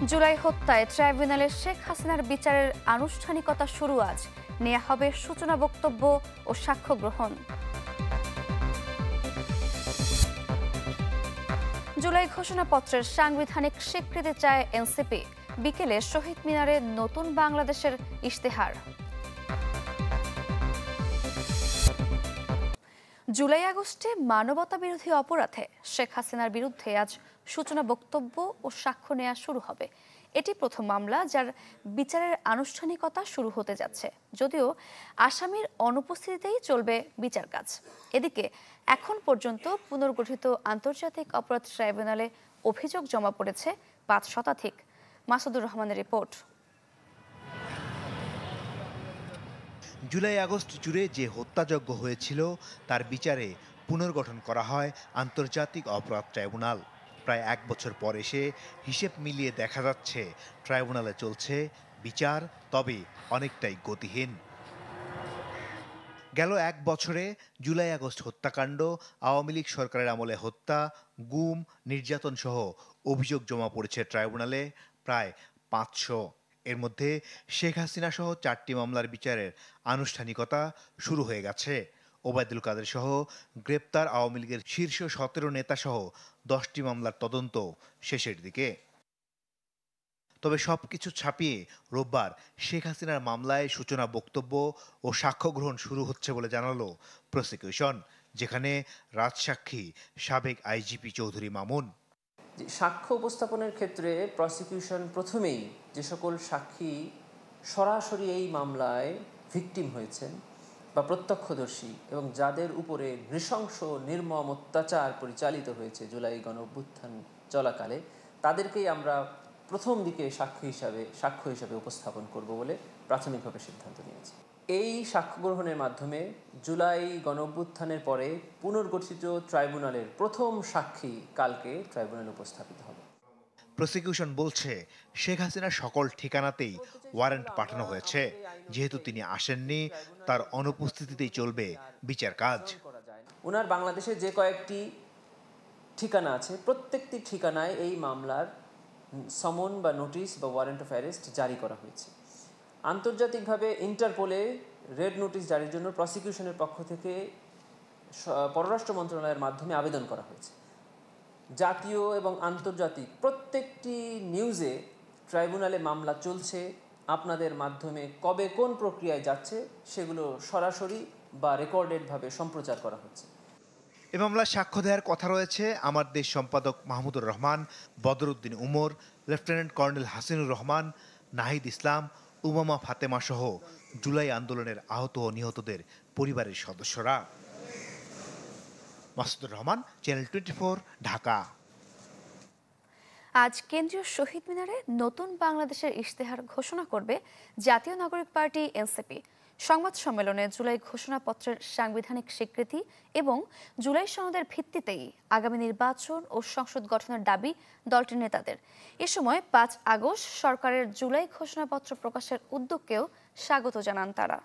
জুলাই হত্যায় ট্রাইব্যুনালে শেখ হাসিনার বিচারের আনুষ্ঠানিকতা শুরু আজ। নেওয়া হবে সূচনা বক্তব্য ও সাক্ষ্য গ্রহণ। জুলাই ঘোষণাপত্রের সাংবিধানিক স্বীকৃতি চায় এনসিপি। বিকেলে শহীদ মিনারে নতুন বাংলাদেশের ইশতেহার। জুলাই আগস্টে মানবতা বিরোধী অপরাধে শেখ হাসিনার বিরুদ্ধে আজ সূচনা বক্তব্য ও সাক্ষ্য নেওয়া শুরু হবে। এটি প্রথম মামলা যার বিচারের আনুষ্ঠানিকতা শুরু হতে যাচ্ছে, যদিও আসামির অনুপস্থিতিতেই চলবে বিচার কাজ। এদিকে এখন পর্যন্ত পুনর্গঠিত আন্তর্জাতিক অপরাধ ট্রাইব্যুনালে অভিযোগ জমা পড়েছে ৫ শতাধিক। মাসুদুর রহমানের রিপোর্ট। জুলাই আগস্ট জুড়ে যে হত্যাযজ্ঞ হয়েছিল তার বিচারে পুনর্গঠন করা হয় আন্তর্জাতিক অপরাধ ট্রাইব্যুনাল। প্রায় ১ বছর পর এসে হিসেব মিলিয়ে দেখা যাচ্ছে ট্রাইব্যুনালে চলছে বিচার, তবে অনেকটাই গতিহীন। গেল ১ বছরে জুলাই আগস্ট হত্যাকাণ্ড, আওয়ামী লীগ সরকারের আমলে হত্যা, গুম, নির্যাতন সহ অভিযোগ জমা পড়েছে ট্রাইব্যুনালে প্রায় ৫০০। এর মধ্যে শেখ হাসিনা সহ ৪টি মামলার বিচারের আনুষ্ঠানিকতা শুরু হয়ে গেছে। ওবায়দুল কাদের সহ গ্রেপ্তার আওয়ামী লীগের শীর্ষ ১৭ নেতা সহ ১০টি মামলার তদন্ত শেষের দিকে। তবে সবকিছু ছাপিয়ে রোববার শেখ হাসিনার মামলায় সূচনা বক্তব্য ও সাক্ষ্য গ্রহণ শুরু হচ্ছে বলে জানালো প্রসিকিউশন, যেখানে রাজসাক্ষী সাবেক আইজিপি চৌধুরী মামুন। সাক্ষ্য উপস্থাপনের ক্ষেত্রে প্রসিকিউশন প্রথমেই যে সকল সাক্ষী সরাসরি এই মামলায় ভিকটিম হয়েছেন বা প্রত্যক্ষদর্শী এবং যাদের উপরে নৃশংস নির্মম অত্যাচার পরিচালিত হয়েছে জুলাই গণঅভ্যুত্থান চলাকালে, তাদেরকেই আমরা প্রথম দিকে সাক্ষ্য হিসাবে উপস্থাপন করব বলে প্রাথমিকভাবে সিদ্ধান্ত নিয়েছি। এই সাক্ষ্য গ্রহণের মাধ্যমে জুলাই গণঅভ্যুত্থানের পরে পুনর্গঠিত ট্রাইব্যুনালের প্রথম সাক্ষী কালকে ট্রাইব্যুনালে উপস্থাপিত হবে। প্রসিকিউশন বলছে শেখ হাসিনার সকল ঠিকানাতেই ওয়ারেন্ট পাঠানো হয়েছে। যেহেতু তিনি আসেননি, তার অনুপস্থিতিতেই চলবে বিচার কাজ। ওনার বাংলাদেশে যে কয়েকটি ঠিকানা আছে, প্রত্যেকটি ঠিকানায় এই মামলার সমন বা নোটিশ বা ওয়ারেন্ট অফ অ্যারেস্ট জারি করা হয়েছে। আন্তর্জাতিকভাবে ইন্টারপোলে রেড নোটিশ জারির জন্য প্রসিকিউশনের পক্ষ থেকে পররাষ্ট্র মন্ত্রণালয়ের মাধ্যমে আবেদন করা হয়েছে। জাতীয় এবং আন্তর্জাতিক প্রত্যেকটি নিউজে ট্রাইব্যুনালে মামলা চলছে, আপনাদের মাধ্যমে কবে কোন প্রক্রিয়ায় যাচ্ছে সেগুলো সরাসরি বা রেকর্ডেডভাবে সম্প্রচার করা হচ্ছে। এ মামলায় সাক্ষ্য দেওয়ার কথা রয়েছে আমার দেশ সম্পাদক মাহমুদুর রহমান, বদরউদ্দিন উমর, লেফটেন্যান্ট কর্নেল হাসিনুর রহমান, নাহিদ ইসলাম, উমামা ফাতেমা সহ জুলাই আন্দোলনের আহত ও নিহতদের পরিবারের সদস্যরা। মাসুদুর রহমান, চ্যানেল 24, ঢাকা। আজ কেন্দ্রীয় শহীদ মিনারে নতুন বাংলাদেশের ইশতেহার ঘোষণা করবে জাতীয় নাগরিক পার্টি এনসিপি। সংবাদ সম্মেলনে জুলাই ঘোষণাপত্রের সাংবিধানিক স্বীকৃতি এবং জুলাই সনদের ভিত্তিতেই আগামী নির্বাচন ও সংসদ গঠনের দাবি দলটির নেতাদের। এ সময় ৫ আগস্ট সরকারের জুলাই ঘোষণাপত্র প্রকাশের উদ্যোগকেও স্বাগত জানান তারা।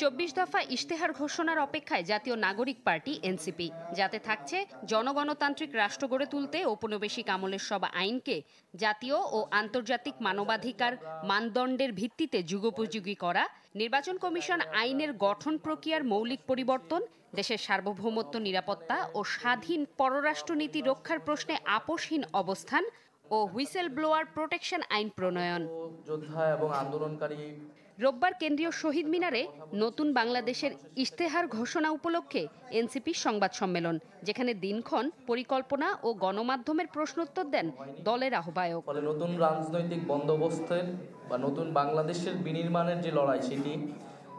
২৪ দফা ইশতেহার ঘোষণার অপেক্ষায় জাতীয় নাগরিক পার্টি এনসিপি, যাতে থাকছে জনগণতান্ত্রিক রাষ্ট্র গড়ে তুলতে ঔপনিবেশিক আমলের সব আইনকে জাতীয় ও আন্তর্জাতিক মানবাধিকার মানদণ্ডের ভিত্তিতে যুগোপযোগী করা, নির্বাচন কমিশন আইনের গঠন প্রক্রিয়ার মৌলিক পরিবর্তন, দেশের সার্বভৌমত্ব, নিরাপত্তা ও স্বাধীন পররাষ্ট্রনীতি রক্ষার প্রশ্নে আপোষহীন অবস্থান ও হুইসেল ব্লোয়ার প্রোটেকশন আইন প্রণয়ন। যোদ্ধা এবং আন্দোলনকারী রোববার কেন্দ্রীয় শহীদ মিনারে নতুন বাংলাদেশের ইশতেহার ঘোষণা উপলক্ষে এনসিপির সংবাদ সম্মেলন, যেখানে দিনক্ষণ, পরিকল্পনা ও গণমাধ্যমের প্রশ্নোত্তর দেন দলের আহ্বায়ক। ফলে নতুন রাজনৈতিক বন্দোবস্তের বা নতুন বাংলাদেশের বিনির্মাণের যে লড়াই, সেটি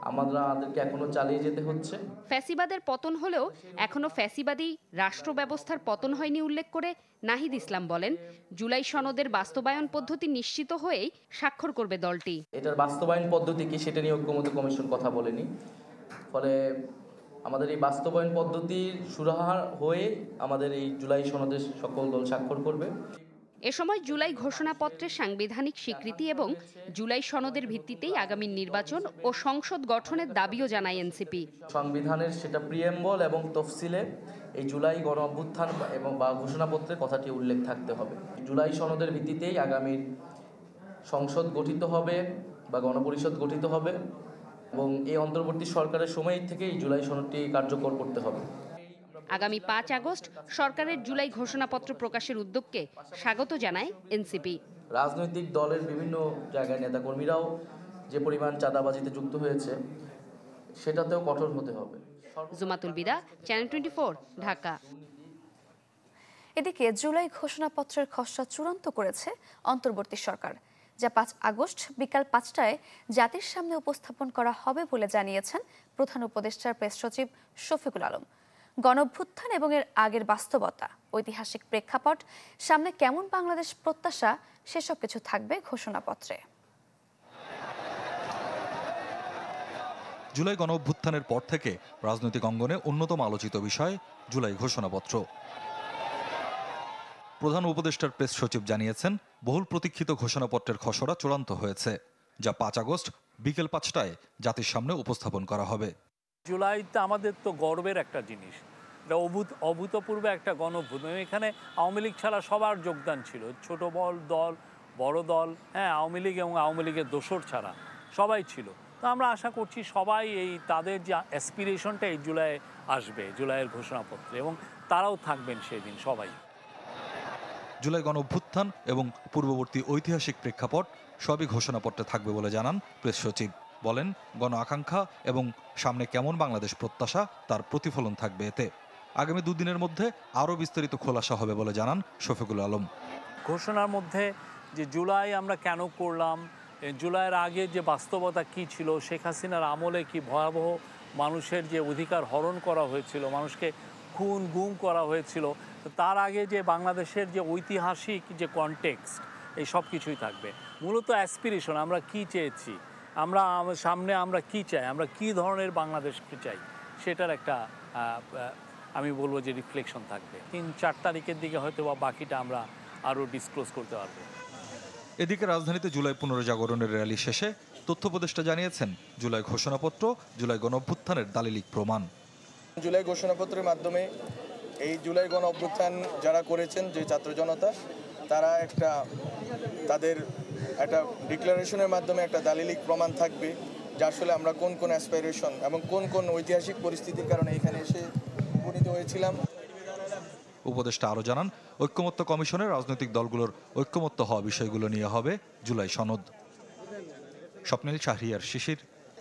আমাদেরকে এখনো চালিয়ে যেতে হচ্ছে। ফ্যাসিবাদের পতন হলেও এখনো ফ্যাসিবাদী রাষ্ট্র ব্যবস্থার পতন হয়নি উল্লেখ করে নাহিদ ইসলাম বলেন, জুলাই সনদের বাস্তবায়ন পদ্ধতি নিশ্চিত হয়েই স্বাক্ষর করবে দলটি। এটার বাস্তবায়ন পদ্ধতি কি সেটা নিয়ে ঐক্যমত্য কমিশন কথা বলেনি। ফলে আমাদের এই বাস্তবায়ন পদ্ধতির সুরাহা হয়ে আমাদের এই জুলাই সনদে সকল দল স্বাক্ষর করবে। এ সময় জুলাই ঘোষণাপত্রের সাংবিধানিক স্বীকৃতি এবং জুলাই সনদের ভিত্তিতেই আগামী নির্বাচন ও সংসদ গঠনের দাবিও জানায় এনসিপি। সংবিধানের সেটা প্রিএম্বল এবং তফসিলে এই জুলাই গণ অভ্যুত্থান এবং বা ঘোষণাপত্রে কথাটি উল্লেখ থাকতে হবে। জুলাই সনদের ভিত্তিতেই আগামী সংসদ গঠিত হবে বা গণপরিষদ গঠিত হবে এবং এই অন্তর্বর্তী সরকারের সময় থেকে এই জুলাই সনদটি কার্যকর করতে হবে। আগামী 5 আগস্ট সরকারের জুলাই ঘোষণাপত্র প্রকাশের উদ্যোগকে স্বাগত জানায় এনসিপি। রাজনৈতিক দলের বিভিন্ন জায়গায় নেতাকর্মীরাও যে পরিমাণ চাঁদাবাজিতে যুক্ত হয়েছে সেটাতেও কঠোর হতে হবে। জুমাতুল বিদা, চ্যানেল 24, ঢাকা। এদিকে জুলাই ঘোষণাপত্রের খসড়া চূড়ান্ত করেছে অন্তর্বর্তী সরকার, যা 5 আগস্ট বিকাল 5টায় জাতির সামনে উপস্থাপন করা হবে বলে জানিয়েছেন প্রধান উপদেষ্টার প্রেস সচিব শফিকুল আলম। গণঅভ্যুত্থান এবং এর আগের বাস্তবতা, ঐতিহাসিক প্রেক্ষাপট, সামনে কেমন বাংলাদেশ প্রত্যাশা, সেসব কিছু থাকবে ঘোষণাপত্রে। জুলাই গণঅভ্যুত্থানের পর থেকে রাজনৈতিক অঙ্গনে অন্যতম আলোচিত বিষয় জুলাই ঘোষণাপত্র। প্রধান উপদেষ্টার প্রেস সচিব জানিয়েছেন, বহুল প্রতীক্ষিত ঘোষণাপত্রের খসড়া চূড়ান্ত হয়েছে, যা 5 আগস্ট বিকেল 5টায় জাতির সামনে উপস্থাপন করা হবে। জুলাইতে আমাদের তো গর্বের একটা জিনিস, এটা অভূতপূর্ব একটা গণঅভ্যুত্থান। এখানে আওয়ামী লীগ ছাড়া সবার যোগদান ছিল, ছোট দল, বড় দল, হ্যাঁ, আওয়ামী লীগ এবং আওয়ামী লীগের দোসর ছাড়া সবাই ছিল। তো আমরা আশা করছি সবাই এই তাদের যে অ্যাসপিরেশনটা এই জুলাই আসবে, জুলাইয়ের ঘোষণাপত্রে, এবং তারাও থাকবেন সেদিন সবাই। জুলাই গণঅভ্যুত্থান এবং পূর্ববর্তী ঐতিহাসিক প্রেক্ষাপট সবই ঘোষণাপত্রে থাকবে বলে জানান প্রেস সচিব। বলেন, গণ আকাঙ্ক্ষা এবং সামনে কেমন বাংলাদেশ প্রত্যাশা তার প্রতিফলন থাকবে এতে। আগামী 2 দিনের মধ্যে আরও বিস্তারিত খোলাসা হবে বলে জানান শফিকুল আলম। ঘোষণার মধ্যে যে জুলাই আমরা কেন করলাম, জুলাইয়ের আগে যে বাস্তবতা কি ছিল, শেখ হাসিনার আমলে কি ভয়াবহ মানুষের যে অধিকার হরণ করা হয়েছিল, মানুষকে খুন গুম করা হয়েছিল, তার আগে যে বাংলাদেশের যে ঐতিহাসিক যে কনটেক্সট, এই সব কিছুই থাকবে। মূলত অ্যাসপিরেশন, আমরা কি চেয়েছি, আমরা সামনে আমরা কি চাই, আমরা কি ধরনের বাংলাদেশকে চাই, সেটার একটা আমি বলবো যে রিফ্লেকশন থাকবে। 3-4 তারিখের দিকে হয়তো বা বাকিটা আমরা আরও ডিসক্লোজ করতে পারবো। এদিকে রাজধানীতে জুলাই পুনর্জাগরণের র্যালি শেষে তথ্য উপদেষ্টা জানিয়েছেন, জুলাই ঘোষণাপত্র জুলাই গণঅভ্যুত্থানের দালিলিক প্রমাণ। জুলাই ঘোষণাপত্রের মাধ্যমে এই জুলাই গণ অভ্যুত্থান যারা করেছেন, যে ছাত্র জনতা, তারা তাদের একটা ডিক্লারেশনের মাধ্যমে একটা দালিলিক প্রমাণ থাকবে যে আসলে আমরা কোন কোন অ্যাসপাইরেশন এবং কোন কোন ঐতিহাসিক পরিস্থিতির কারণে এখানে এসে উপনীত হয়েছিলাম। উপদেষ্টা আরও জানান, ঐক্যমত্য কমিশনের রাজনৈতিক দলগুলোর ঐক্যমত্য হওয়া বিষয়গুলো নিয়ে হবে জুলাই সনদ। স্বপ্নিল শাহরিয়ার শিশির,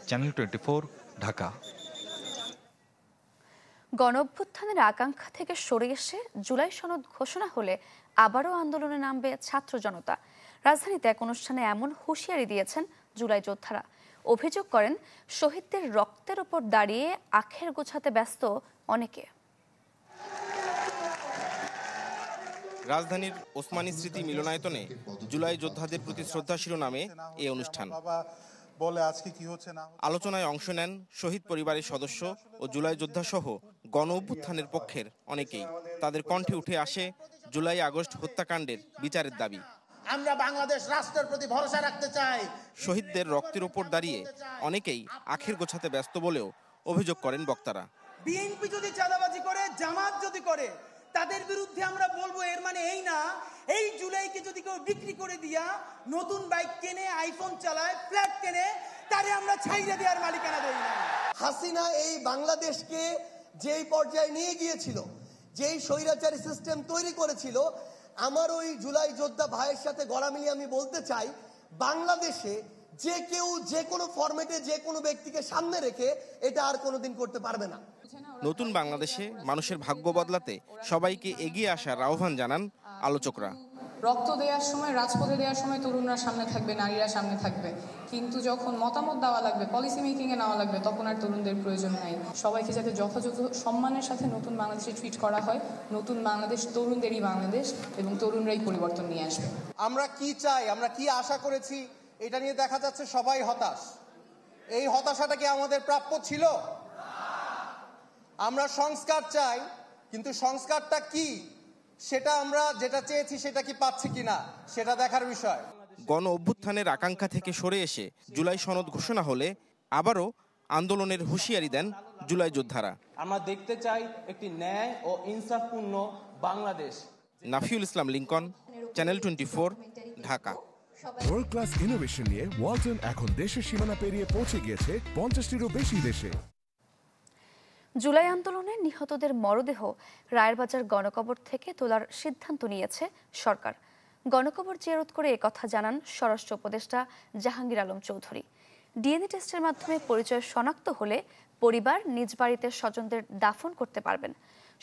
চ্যানেল 24, ঢাকা। গণঅভ্যুত্থানের আকাঙ্ক্ষা থেকে সরে এসে জুলাই সনদ ঘোষণা হলে আবারও আন্দোলনে নামবে ছাত্র জনতা। রাজধানীতে এক অনুষ্ঠানে এমন হুঁশিয়ারি দিয়েছেন জুলাই যোদ্ধারা। অভিযোগ করেন, শহীদদের রক্তের ওপর দাঁড়িয়ে আখের গোছাতে ব্যস্ত অনেকে। রাজধানীর ওসমানী স্মৃতি মিলনায়তনে জুলাই যোদ্ধাদের প্রতি শ্রদ্ধা শিরোনামে এই অনুষ্ঠান। আলোচনায় অংশ নেন শহীদ পরিবারের সদস্য ও জুলাই যোদ্ধা সহ গণ অভ্যুত্থানের পক্ষের অনেকেই। তাদের কণ্ঠে উঠে আসে জুলাই আগস্ট হত্যাকাণ্ডের বিচারের দাবি। আমরা বাংলাদেশ রাষ্ট্রের প্রতি ভরসা রাখতে চাই। শহীদদের রক্তের উপর দাঁড়িয়ে অনেকেই আখের গোছাতে ব্যস্ত বলেও অভিযোগ করেন বক্তারা। বিএনপি যদি চাঁদাবাজি করে, জামাত যদি করে, তাদের বিরুদ্ধে আমরা বলবো, এর মানে এই না এই জুলাইকে যদি কেউ বিক্রি করে দিয়া নতুন বাইক কেনে, আইফোন চালায়, ফ্ল্যাট কেনে, তারে আমরা ছাইড়ে দেওয়ার মালিকানা দেই না। হাসিনা এই বাংলাদেশকে যেই পর্যায়ে নিয়ে গিয়েছিল, যেই স্বৈরাচারী সিস্টেম তৈরি করেছিল, আমার ওই জুলাই যোদ্ধা ভাইয়ের সাথে গলা মিলিয়ে আমি বলতে চাই, বাংলাদেশে যে কেউ যে কোনো ফরম্যাটে যে কোনো ব্যক্তিকে সামনে রেখে এটা আর কোনোদিন করতে পারবে না। নতুন বাংলাদেশে মানুষের ভাগ্য বদলাতে সবাইকে এগিয়ে আসার আহ্বান জানান আলোচকরা। রক্ত দেওয়ার সময়, রাজপথে দেওয়ার সময় তরুণরা সামনে থাকবে, নারীরা সামনে থাকবে, কিন্তু যখন মতামত দেওয়া লাগবে, পলিসি মেকিংয়ে নেওয়া লাগবে, তখন আর তরুণদের প্রয়োজন নাই। সবাইকে যাতে যথাযথ সম্মানের সাথে নতুন বাংলাদেশে ট্রিট করা হয়। নতুন বাংলাদেশ তরুণদেরই বাংলাদেশ, এবং তরুণরাই পরিবর্তন নিয়ে আসবে। আমরা কি চাই, আমরা কি আশা করেছি, এটা নিয়ে দেখা যাচ্ছে সবাই হতাশ। এই হতাশাটা কি আমাদের প্রাপ্য ছিল? আমরা সংস্কার চাই, কিন্তু সংস্কারটা কি সেটা আমরা যেটা চেয়েছি সেটা কি পাচ্ছি কিনা সেটা দেখার বিষয়। গণ অভ্যুত্থানের আকাঙ্ক্ষা থেকে সরে এসে জুলাই সনদ ঘোষণা হলে আবারও আন্দোলনের হুঁশিয়ারি দেন জুলাই যোদ্ধারা। আমরা দেখতে চাই একটি ন্যায় ও ইনসাফপূর্ণ Bangladesh. Nafiul Islam Linkon, channel 24, Dhaka. World class innovation নিয়ে ওয়ালটন এখন দেশের সীমানা পেরিয়ে পৌঁছে গিয়েছে 50টিরও বেশি দেশে। জুলাই আন্দোলনে নিহতদের মরদেহ রায়েরবাজার গণকবর থেকে তোলার সিদ্ধান্ত নিয়েছে সরকার। গণকবর জিয়ারত করে একথা জানান স্বরাষ্ট্র উপদেষ্টা জাহাঙ্গীর আলম চৌধুরী। ডিএনএ টেস্টের মাধ্যমে পরিচয় শনাক্ত হলে পরিবার নিজ বাড়িতে স্বজনদের দাফন করতে পারবেন।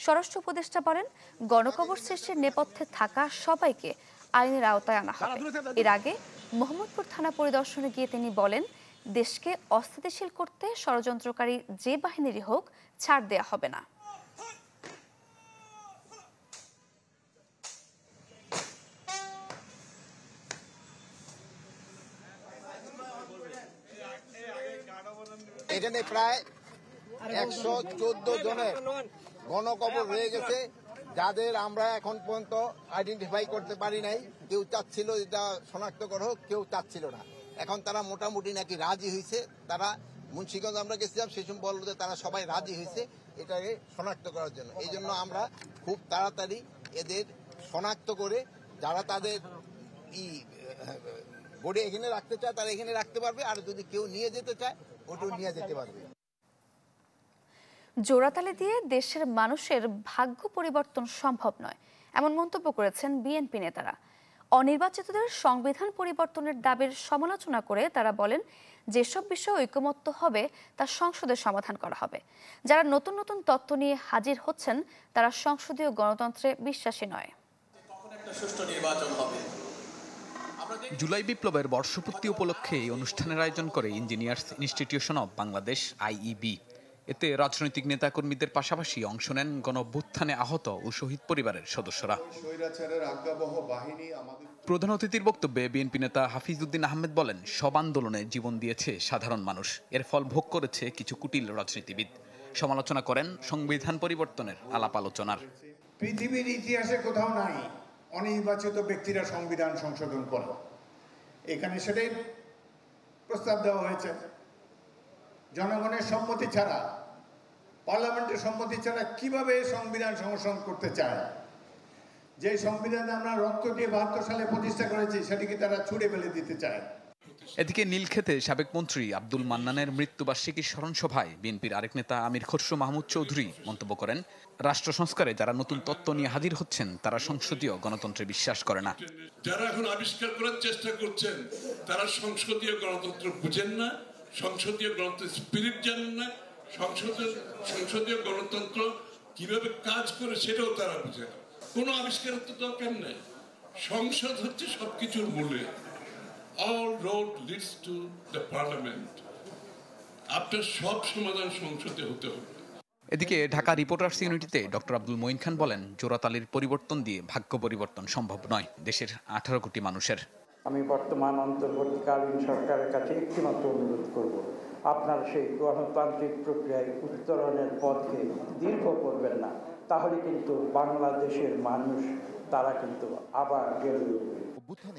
স্বরাষ্ট্র উপদেষ্টা বলেন, গণকবর সৃষ্টির নেপথ্যে থাকা সবাইকে আইনের আওতায় আনা হবে। এর আগে মোহাম্মদপুর থানা পরিদর্শনে গিয়ে তিনি বলেন, দেশকে অস্থিতিশীল করতে ষড়যন্ত্রকারী যে বাহিনীরই হোক ছাড় দেয়া হবে না। এখানে প্রায় 114 জনের গণকবর রয়ে গেছে, যাদের আমরা এখন পর্যন্ত আইডেন্টিফাই করতে পারি নাই। কেউ চাচ্ছিল এটা শনাক্ত করা হোক, কেউ চাচ্ছিল না। এখন তারা মোটামুটি নাকি রাজি হয়েছে। তারা মুন্সিগঞ্জ আমরা গেছিলাম, সেই সময় বললো যে তারা সবাই রাজি হয়েছে এটাকে শনাক্ত করার জন্য। এই জন্য আমরা খুব তাড়াতাড়ি এদের শনাক্ত করে যারা তাদের বডি এখানে রাখতে চায় তারা এখানে রাখতে পারবে, আর যদি কেউ নিয়ে যেতে চায় ওটাও নিয়ে যেতে পারবে। জোড়াতালি দিয়ে দেশের মানুষের ভাগ্য পরিবর্তন সম্ভব নয়, এমন মন্তব্য করেছেন বিএনপি নেতারা। অনির্বাচিতদের সংবিধান পরিবর্তনের দাবির সমালোচনা করে তারা বলেন, যেসব বিষয়ে ঐকমত্য হবে তা সংসদে সমাধান করা হবে। যারা নতুন নতুন তত্ত্ব নিয়ে হাজির হচ্ছেন তারা সংসদীয় গণতন্ত্রে বিশ্বাসী নয়। জুলাই বিপ্লবের বর্ষপূর্তি উপলক্ষে এই অনুষ্ঠানের আয়োজন করে engineers institution of Bangladesh IEB. এতে রাজনৈতিক নেতাকর্মীদের পাশাপাশি অংশ নেন গণঅভ্যুত্থানে আহত ও শহীদ পরিবারের সদস্যরা। প্রধান অতিথির বক্তব্যে বিএনপি নেতা হাফিজউদ্দিন আহমেদ বলেন, সব আন্দোলনে জীবন দিয়েছে সাধারণ মানুষ, এর ফল ভোগ করেছে কিছু কুটিল রাজনীতিবিদ। সমালোচনা করেন সংবিধান পরিবর্তনের আলাপ আলোচনার। পৃথিবীর ইতিহাসে কোথাও নাই অনির্বাচিত ব্যক্তিরা সংবিধান সংশোধন করা। এখানে সেটাই প্রস্তাব দেওয়া হয়েছে। জনগণের সম্মতি ছাড়া, পার্লামেন্টের সম্মতি ছাড়া কিভাবে সংবিধান সংশোধন করতে চায়? যে সংবিধান আমরা রক্ত দিয়ে 72 সালে প্রতিষ্ঠা করেছি সেটিকে তারা ছুঁড়ে ফেলে দিতে চায়। এদিকে নীলক্ষেতে সাবেক মন্ত্রী আব্দুল মান্নানের মৃত্যুবার্ষিকীর স্মরণ সভায় বিএনপির আরেক নেতা আমির খসরু মাহমুদ চৌধুরী মন্তব্য করেন, রাষ্ট্র সংস্কারে যারা নতুন তত্ত্ব নিয়ে হাজির হচ্ছেন তারা সংসদীয় গণতন্ত্রে বিশ্বাস করে না। যারা এখন আবিষ্কার করার চেষ্টা করছেন তারা সংসদীয় গণতন্ত্র বুঝেন না, সংসদীয় গণতন্ত্রের স্পিরিট জানেন না, সংসদীয় গণতন্ত্র কিভাবে কাজ করে সেটাও তারা বুঝে না। কোনো আবিষ্কারের তো দরকার নেই। সংসদ হচ্ছে সবকিছুর মূলে। All road leads to the parliament. আপনার সব সমাধান সংসদে হতে হবে। এদিকে ঢাকা রিপোর্টার্স ইউনিটিতে ডক্টর আব্দুল মঈন খান বলেন, জোড়াতালির পরিবর্তন দিয়ে ভাগ্য পরিবর্তন সম্ভব নয় দেশের 18 কোটি মানুষের। আমি বর্তমান অন্তর্বর্তীকালীন সরকারের কাছে একটিমাত্র অনুরোধ করব, আপনার সেই গণতান্ত্রিক প্রক্রিয়ায় উত্তরণের পথকে দীর্ঘ করবেন না, তাহলে কিন্তু বাংলাদেশের মানুষ তারা কিন্তু আবার গেলে উঠবে।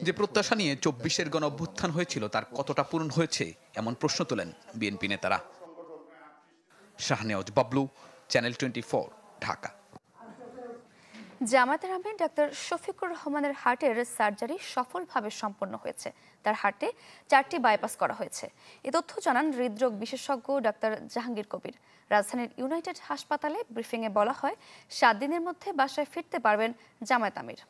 যে প্রত্যাশা নিয়ে 24-এর গণঅভ্যুত্থান হয়েছিল তার কতটা পূরণ হয়েছে এমন প্রশ্ন তোলেন বিএনপি নেতারা। শাহনেওয়াজ বাবলু, চ্যানেল 24, ঢাকা। জামায়াতের আমির ডাক্তার শফিকুর রহমানের হার্টের সার্জারি সফলভাবে সম্পন্ন হয়েছে। তার হার্টে 4টি বাইপাস করা হয়েছে। এ তথ্য জানান হৃদরোগ বিশেষজ্ঞ ডাক্তার জাহাঙ্গীর কবির। রাজধানীর ইউনাইটেড হাসপাতালে ব্রিফিংয়ে বলা হয়, 7 দিনের মধ্যে বাসায় ফিরতে পারবেন জামায়াত আমির।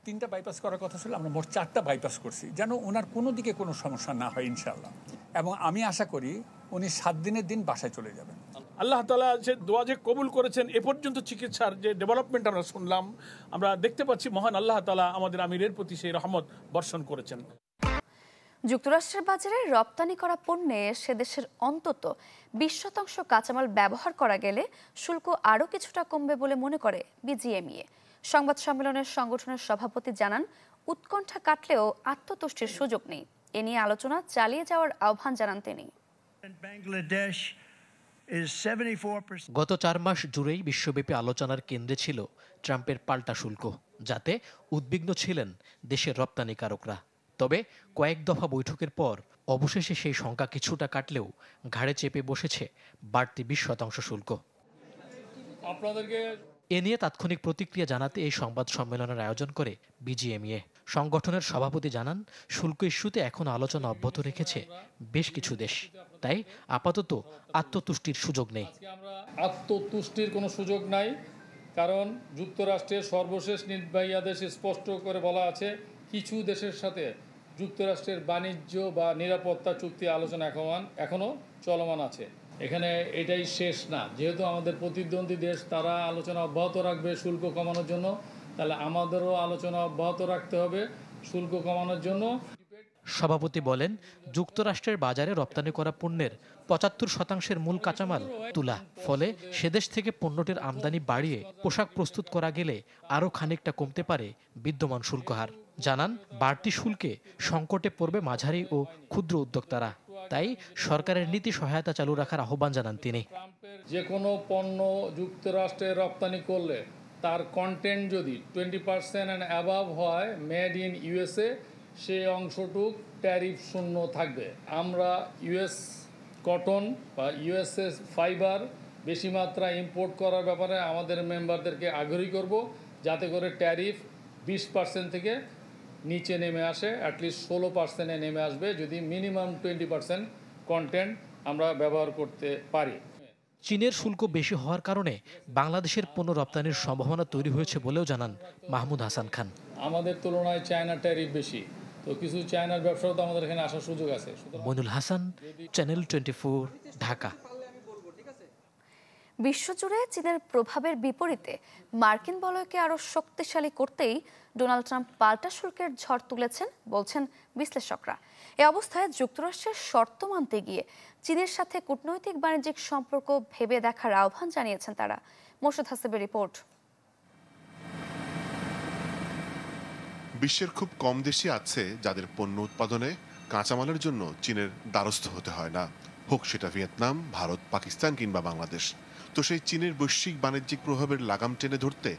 3টা বাইপাস করার কথা ছিল, আমরা মোট 4টা বাইপাস করছি, যেন ওনার কোনো দিকে কোনো সমস্যা না হয় ইনশাআল্লাহ। এবং আমি আশা করি উনি 7 দিনের দিন বাসায় চলে যাবেন। আল্লাহ তাআলা যে দোয়া যে কবুল করেছেন, এ পর্যন্ত চিকিৎসার যে ডেভেলপমেন্ট আমরা শুনলাম, আমরা দেখতে পাচ্ছি মহান আল্লাহ তাআলা আমাদের আমিরের প্রতি সেই রহমত বর্ষণ করেছেন। যুক্তরাষ্ট্রের বাজারে রপ্তানি করা পণ্যে সে দেশের অন্তত 20% কাঁচামাল ব্যবহার করা গেলে শুল্ক আরও কিছুটা কমবে বলে মনে করে বিজিএমইএ। সংবাদ সম্মেলনের সংগঠনের সভাপতি জানান, উৎকণ্ঠা কাটলেও আত্মতুষ্টির সুযোগ নেই। এ নিয়ে আলোচনা চালিয়ে যাওয়ার আহ্বান জানান তিনি। Bangladesh গত 4 মাস জুড়েই বিশ্বব্যাপী আলোচনার কেন্দ্রে ছিল ট্রাম্পের পাল্টা শুল্ক, যাতে উদ্বিগ্ন ছিলেন দেশের রপ্তানিকারকরা। তবে কয়েক দফা বৈঠকের পর অবশেষে সেই সংখ্যা কিছুটা কাটলেও ঘাড়ে চেপে বসেছে বাড়তি 20% শুল্ক। এ নিয়ে তাৎক্ষণিক প্রতিক্রিয়া জানাতে এই সংবাদ সম্মেলনের আয়োজন করে বিজিএমইএ। সংগঠনের সভাপতি জানান, শুল্ক ইস্যুতে এখন আলোচনা অব্যাহত রেখেছে বেশ কিছু দেশ, তাই আপাতত আত্মতুষ্টির সুযোগ নেই। আত্মতুষ্টির কোনো সুযোগ নাই, কারণ যুক্তরাষ্ট্রের সর্বশেষ নির্বাহী আদেশে স্পষ্ট করে বলা আছে কিছু দেশের সাথে যুক্তরাষ্ট্রের বাণিজ্য বা নিরাপত্তা চুক্তি আলোচনা এখনও চলমান আছে। এখানে এটাই শেষ না, যেহেতু আমাদের প্রতিদ্বন্দ্বী দেশ তারা আলোচনা অব্যাহত রাখবে শুল্ক কমানোর জন্য, তাহলে আমাদেরও আলোচনা অব্যাহত রাখতে হবে শুল্ক কমানোর জন্য। সভাপতি বলেন, যুক্তরাষ্ট্রের বাজারে রপ্তানি করা পণ্যের 75% মূল কাঁচামাল তুলা, ফলে সেদেশ থেকে পণ্যটির আমদানি বাড়িয়ে পোশাক প্রস্তুত করা গেলে আরও খানিকটা কমতে পারে বিদ্যমান শুল্ক হার। জানান, বাড়তি শুল্কে সংকটে পড়বে মাঝারি ও ক্ষুদ্র উদ্যোক্তারা, তাই সরকারের নীতি সহায়তা চালু রাখার আহ্বান জানান তিনি। যে কোনো পণ্য যুক্তরাষ্ট্রে রপ্তানি করলে তার কন্টেন্ট যদি 20% অ্যান্ড অ্যাবাভ হয়, মেড ইন ইউএসএ, সেই অংশটুক ট্যারিফ শূন্য থাকবে। আমরা ইউএস কটন বা ইউএসএ ফাইবার বেশি মাত্রা ইম্পোর্ট করার ব্যাপারে আমাদের মেম্বারদেরকে আগ্রহী করব, যাতে করে ট্যারিফ 20% থেকে নিচে নেমে আসে, অ্যাটলিস্ট 16%-এ নেমে আসবে যদি মিনিমাম 20% কন্টেন্ট আমরা ব্যবহার করতে পারি। চীনের শুল্ক বেশি হওয়ার কারণে বাংলাদেশের পণ্য রপ্তানির সম্ভাবনা তৈরি হয়েছে বলেও জানান মাহমুদ হাসান খান। আমাদের তুলনায় চায়না ট্যারিফ বেশি, তো কিছু চায়নার ব্যবসাও তো আমাদের এখানে আসার সুযোগ আছে। মইনুল হাসান, চ্যানেল 24, ঢাকা। বিশ্বজুড়ে চীনের প্রভাবের বিপরীতে মার্কিন বলয়কে আরও শক্তিশালী করতেই ডোনাল্ড ট্রাম্প পাল্টা শুল্কের ঝড় তুলেছেন বলছেন বিশ্লেষকরা। এ অবস্থায় যুক্তরাষ্ট্রের শর্ত মানতে গিয়ে চীনের সাথে কূটনৈতিক বাণিজ্যিক সম্পর্ক ভেবে দেখার আহ্বান জানিয়েছেন তারা। মোর্শেদ হাসিবের রিপোর্ট। বিশ্বের খুব কম দেশই আছে যাদের পণ্য উৎপাদনে কাঁচামালের জন্য চীনের দ্বারস্থ হতে হয় না, হোক সেটা ভিয়েতনাম, ভারত, পাকিস্তান কিংবা বাংলাদেশ। তো সেই চীনের বৈশ্বিক বাণিজ্যিক প্রভাবের লাগাম টেনে ধরতে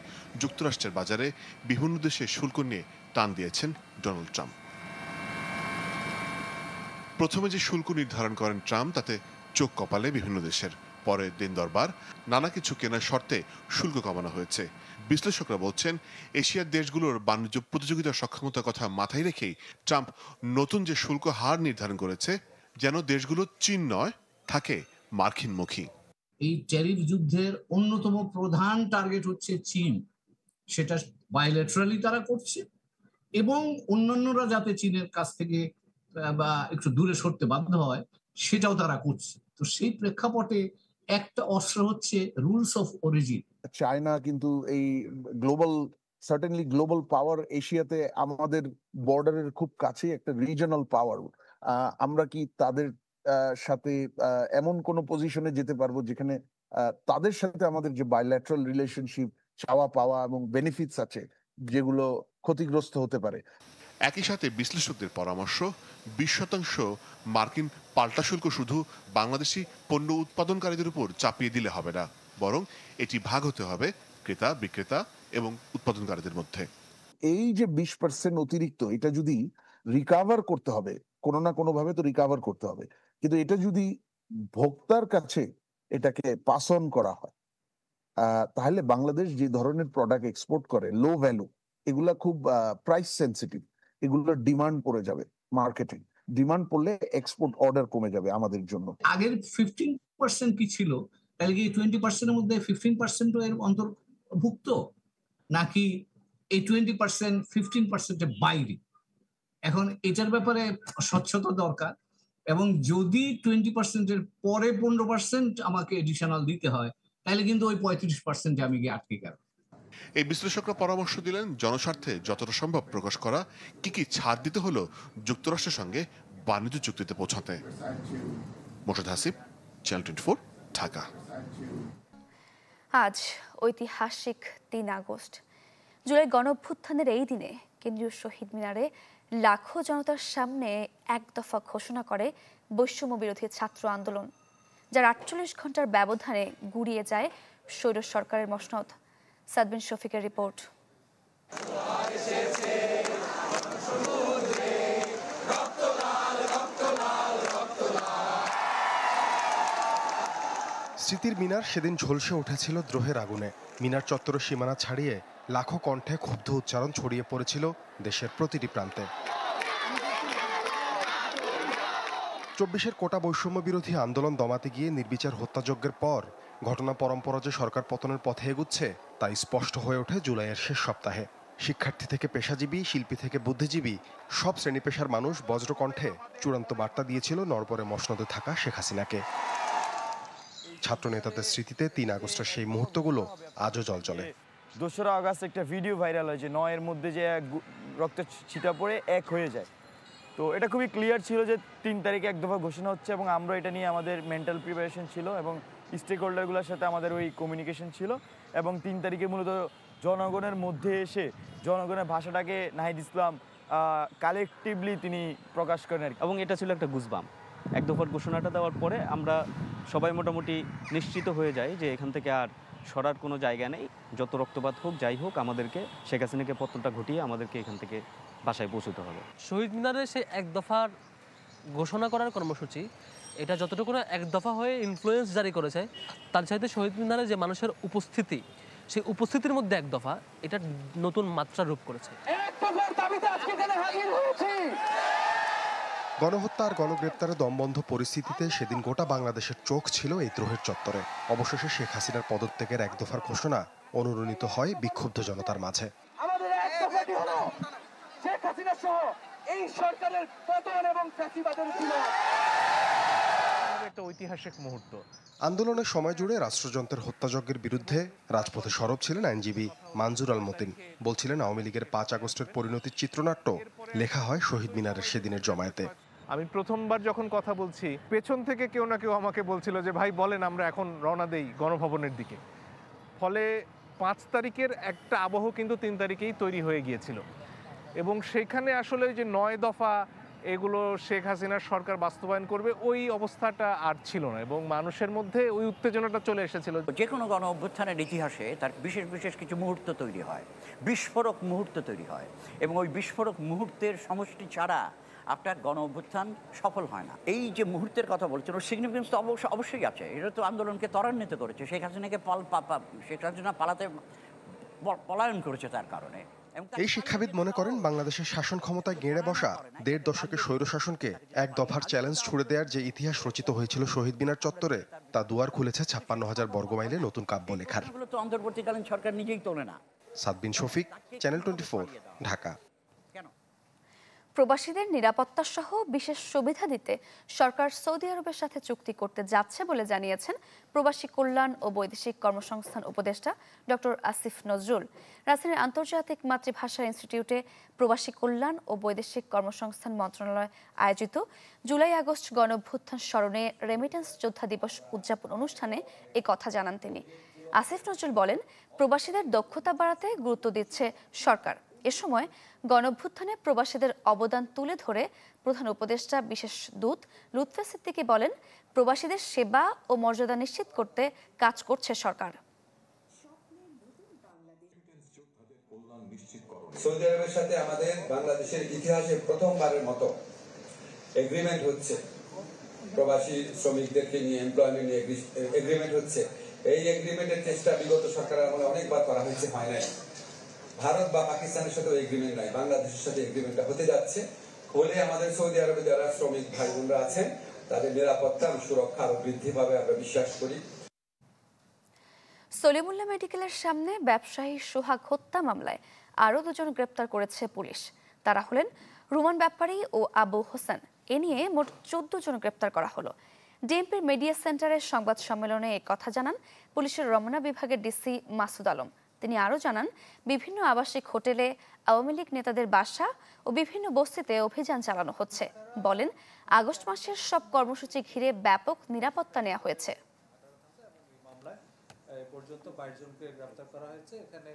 যুক্তরাষ্ট্রের বাজারে বিভিন্ন দেশে শুল্ক নিয়ে টান দিয়েছেন ডোনাল্ড ট্রাম্প। প্রথমে যে শুল্ক নির্ধারণ করেন ট্রাম্প, তাতে চোখ কপালে বিভিন্ন দেশের। পরে দিন দরবার নানা কিছু কেনার শর্তে শুল্ক কমানো হয়েছে। বিশ্লেষকরা বলছেন, এশিয়ার দেশগুলোর বাণিজ্য প্রতিযোগিতার সক্ষমতার কথা মাথায় রেখেই ট্রাম্প নতুন যে শুল্ক হার নির্ধারণ করেছে, যেন দেশগুলো চীন নয়, থাকে মার্কিনমুখী। এই ট্যারিফ যুদ্ধের অন্যতম প্রধান টার্গেট হচ্ছে চীন, সেটা বায়োলেটারালি তারা করছে এবং অন্যান্যরা যাতে চীনের কাছ থেকে বা একটু দূরে সরতে বাধ্য হয় সেটাও তারা করছে। তো সেই প্রেক্ষাপটে একটা অস্ত্র হচ্ছে রুলস অফ অরিজিন। চায়না কিন্তু এই সার্টেনলি গ্লোবাল পাওয়ার, এশিয়াতে আমাদের বর্ডারের খুব কাছে একটা রিজিওনাল পাওয়ার। আমরা কি তাদের সাথে এমন কোন পজিশনে যেতে পারবো যেখানে তাদের সাথে আমাদের যে বায়োল্যাটারাল রিলেশনশিপ, চাওয়া পাওয়া এবং বেনিফিটস আছে, যেগুলো ক্ষতিগ্রস্ত হতে পারে। একই সাথে বিশ্লেষকদের পরামর্শ, 20% মার্কিন পাল্টা শুল্ক শুধু বাংলাদেশি পণ্য উৎপাদনকারীদের উপর চাপিয়ে দিলে হবে না, বরং এটি ভাগ হতে হবে ক্রেতা, বিক্রেতা এবং উৎপাদনকারীদের মধ্যে। এই যে 20% অতিরিক্ত, এটা যদি রিকাভার করতে হবে, কোনো না কোনো ভাবে তো রিকাভার করতে হবে, কিন্তু এটা যদি ভোক্তার কাছে এটাকে পাস অন করা হয়, তাহলে বাংলাদেশ যে ধরনের প্রোডাক্ট এক্সপোর্ট করে, লো ভ্যালু, এগুলা খুব প্রাইস সেন্সিটিভ, এগুলোর ডিমান্ড পড়ে যাবে মার্কেটে। ডিমান্ড পড়লে এক্সপোর্ট অর্ডার কমে যাবে আমাদের জন্য। আগের 15% কি ছিল, তাহলে কি 20%-এর মধ্যে 15% এর অন্তর্ভুক্ত, নাকি এই 20% 15%-এর বাইরে? এখন এটার ব্যাপারে স্বচ্ছতা দরকার, এবং যদি 20%-এর পরে 15% আমাকে এডিশনাল দিতে হয়, তাহলে কিন্তু ওই 35% আমি গিয়ে আটকে গেল। এই বিশ্লেষকরা পরামর্শ দিলেন, জনস্বার্থে যতটা সম্ভব প্রকাশ করা কি কি ছাড় দিতে হলো যুক্তরাষ্ট্রের সঙ্গে বাণিজ্য চুক্তিতে পৌঁছাতে। মোর্শেদ হাসিব, চ্যানেল 24, ঢাকা। আজ ঐতিহাসিক 3 আগস্ট। জুলাই গণঅভ্যুত্থানের এই দিনে কেন্দ্রীয় শহীদ মিনারে লাখো জনতার সামনে এক দফা ঘোষণা করে বৈষম্য বিরোধী ছাত্র আন্দোলন। যার ৪৮ ঘন্টার ব্যবধানে গুড়িয়ে যায় স্বৈর সরকারের মসনদ। সাদবিন শফিকের রিপোর্ট। স্মৃতির মিনার সেদিন ঝলসে উঠেছিল দ্রোহের আগুনে। মিনার চত্বরের সীমানা ছাড়িয়ে লাখো কণ্ঠে ক্ষুব্ধ উচ্চারণ ছড়িয়ে পড়েছিল দেশের প্রতিটি প্রান্তে। ২৪-এর কোটা বৈষম্য বিরোধী আন্দোলন দমাতে গিয়ে নির্বিচার হত্যাযজ্ঞের পর ঘটনা পরম্পরা যে সরকার পতনের পথে এগুচ্ছে তা স্পষ্ট হয়ে ওঠে জুলাইয়ের শেষ সপ্তাহে। শিক্ষার্থী থেকে পেশাজীবী, শিল্পী থেকে বুদ্ধিজীবী, সব শ্রেণী পেশার মানুষ বজ্রকণ্ঠে চূড়ান্ত বার্তা দিয়েছিল নড়বড়ে মসনদে থাকা শেখ হাসিনাকে। ছাত্র নেতাদের স্মৃতিতে ৩ আগস্টের সেই মুহূর্তগুলো আজও জলজলে। ২রা আগস্ট একটা ভিডিও ভাইরাল হয়েছে, ৯-এর মধ্যে যে রক্ত ছিটা পড়ে এক হয়ে যায়। তো এটা খুবই ক্লিয়ার ছিল যে ৩ তারিখে এক দফা ঘোষণা হচ্ছে এবং আমরা এটা নিয়ে আমাদের মেন্টাল প্রিপারেশন ছিল এবং স্টেক হোল্ডারগুলোর সাথে আমাদের ওই কমিউনিকেশন ছিল এবং ৩ তারিখে মূলত জনগণের মধ্যে এসে জনগণের ভাষাটাকে নাহিদ ইসলাম কালেকটিভলি তিনি প্রকাশ করেন এবং এটা ছিল একটা গুজবাম। এক দফার ঘোষণাটা দেওয়ার পরে আমরা সবাই মোটামুটি নিশ্চিত হয়ে যাই যে এখান থেকে আর সরার কোনো জায়গা নেই। যত রক্তপাত হোক যাই হোক আমাদেরকে শেখ হাসিনাকে পতনটা ঘটিয়ে আমাদেরকে এখান থেকে বাসায় পৌঁছতে হবে। শহীদ মিনারে সে এক দফার ঘোষণা করার কর্মসূচি এটা যতটুকু এক দফা হয়ে ইনফ্লুয়েন্স জারি করেছে, তার চাইতে শহীদ মিনারে যে মানুষের উপস্থিতি, সেই উপস্থিতির মধ্যে এক দফা এটা নতুন মাত্রা রূপ করেছে। গণহত্যা আর গণগ্রেপ্তারে দমবন্ধ পরিস্থিতিতে সেদিন গোটা বাংলাদেশের চোখ ছিল এই দ্রোহের চত্বরে। অবশেষে শেখ হাসিনার পদত্যাগের এক দফার ঘোষণা অনুরণিত হয় বিক্ষুব্ধ জনতার মাঝে। একটা ঐতিহাসিক মুহূর্ত। আন্দোলনের সময় জুড়ে রাষ্ট্রযন্ত্রের হত্যাযজ্ঞের বিরুদ্ধে রাজপথে সরব ছিলেন আইনজীবী মানজুর আল মতিন। বলছিলেন আওয়ামী লীগের ৫ আগস্টের পরিণতির চিত্রনাট্য লেখা হয় শহীদ মিনারের সেদিনের জমায়েতে। আমি প্রথমবার যখন কথা বলছি, পেছন থেকে কেউ না কেউ আমাকে বলছিল যে ভাই বলেন আমরা এখন রওনা দেই গণভবনের দিকে। ফলে ৫ তারিখের একটা আবহ কিন্তু ৩ তারিখেই তৈরি হয়ে গিয়েছিল এবং সেখানে আসলে যে ৯ দফা এগুলো শেখ হাসিনার সরকার বাস্তবায়ন করবে ওই অবস্থাটা আর ছিল না এবং মানুষের মধ্যে ওই উত্তেজনাটা চলে এসেছিল। যে কোনো গণ অভ্যুত্থানের ইতিহাসে তার বিশেষ বিশেষ কিছু মুহূর্ত তৈরি হয়, বিস্ফোরক মুহূর্ত তৈরি হয় এবং ওই বিস্ফোরক মুহূর্তের সমষ্টি ছাড়া আপনার গণ অভ্যুত্থান সফল হয় না। এই যে মুহূর্তের কথা বলছেন ওর সিগনিফিকেন্স তো অবশ্যই আছে। এটা তো আন্দোলনকে ত্বরান্বিত করেছে, শেখ হাসিনাকে শেখ হাসিনা পালাতে পলায়ন করেছে তার কারণে। এই শিক্ষাবিদ মনে করেন বাংলাদেশের শাসন ক্ষমতায় গেঁড়ে বসা ১.৫ দশকের স্বৈরশাসনকে এক দফার চ্যালেঞ্জ ছুড়ে দেওয়ার যে ইতিহাস রচিত হয়েছিল শহীদ মিনার চত্বরে তা দুয়ার খুলেছে ৫৬,০০০ বর্গমাইলে নতুন কাব্য লেখার। এগুলো তো অন্তর্বর্তীকালীন সরকার নিজেই তোলে না। সাদবিন শফিক, চ্যানেল 24, ঢাকা। প্রবাসীদের নিরাপত্তা সহ বিশেষ সুবিধা দিতে সরকার সৌদি আরবের সাথে চুক্তি করতে যাচ্ছে বলে জানিয়েছেন প্রবাসী কল্যাণ ও বৈদেশিক কর্মসংস্থান উপদেষ্টা ডক্টর আসিফ নজরুল। রাজধানীর আন্তর্জাতিক মাতৃভাষা ইনস্টিটিউটে প্রবাসী কল্যাণ ও বৈদেশিক কর্মসংস্থান মন্ত্রণালয় আয়োজিত জুলাই আগস্ট গণঅভ্যুত্থান স্মরণে রেমিটেন্স যোদ্ধা দিবস উদযাপন অনুষ্ঠানে এ কথা জানান তিনি। আসিফ নজরুল বলেন, প্রবাসীদের দক্ষতা বাড়াতে গুরুত্ব দিচ্ছে সরকার। এ সময় গণঅভ্যুত্থানে প্রবাসীদের অবদান তুলে ধরে প্রধান উপদেষ্টা বিশেষ দূত লুৎফা সিদ্দিকী বলেন, প্রবাসীদের সেবা ও মর্যাদা নিশ্চিত করতে কাজ করছে সরকার। সৌদি আরবের সাথে আমাদের বাংলাদেশের ইতিহাসে প্রথমবারের মতো এগ্রিমেন্ট হচ্ছে, প্রবাসী শ্রমিকদেরকে নিয়ে এমপ্লয়মেন্ট এগ্রিমেন্ট হচ্ছে। এই এগ্রিমেন্টের চেষ্টা বিগত সরকারের আমলে অনেকবার করা হয়েছে, হয় নাই। ভারত বা পাকিস্তানের সাথে এগ্রিমেন্ট নাই, বাংলাদেশের সাথে এগ্রিমেন্টটা হতে যাচ্ছে। হলে আমাদের সৌদি আরবে যারা শ্রমিক ভাই বোনরা আছেন তাদের নিরাপত্তা ও সুরক্ষা আরো বৃদ্ধি পাবে আমরা বিশ্বাস করি। সলিমুল্লাহ মেডিকেলের সামনে ব্যবসায়ী সোহাগ হত্যা মামলায় আরও 2 জন গ্রেপ্তার করেছে পুলিশ। তারা হলেন রুমান ব্যাপারী ও আবু হোসেন। এ নিয়ে মোট 14 জন গ্রেপ্তার করা হলো। ডিএমপির মিডিয়া সেন্টারের সংবাদ সম্মেলনে এ কথা জানান পুলিশের রমনা বিভাগের ডিসি মাসুদ আলম। তিনি আরও জানান, বিভিন্ন আবাসিক হোটেলে আওয়ামী লীগ নেতাদের বাসা ও বিভিন্ন বস্তিতে অভিযান চালানো হচ্ছে। বলেন, আগস্ট মাসের সব কর্মসূচি ঘিরে ব্যাপক নিরাপত্তা নেওয়া হয়েছে। পর্যন্ত 22 জনকে গ্রেফতার করা হয়েছে। এখানে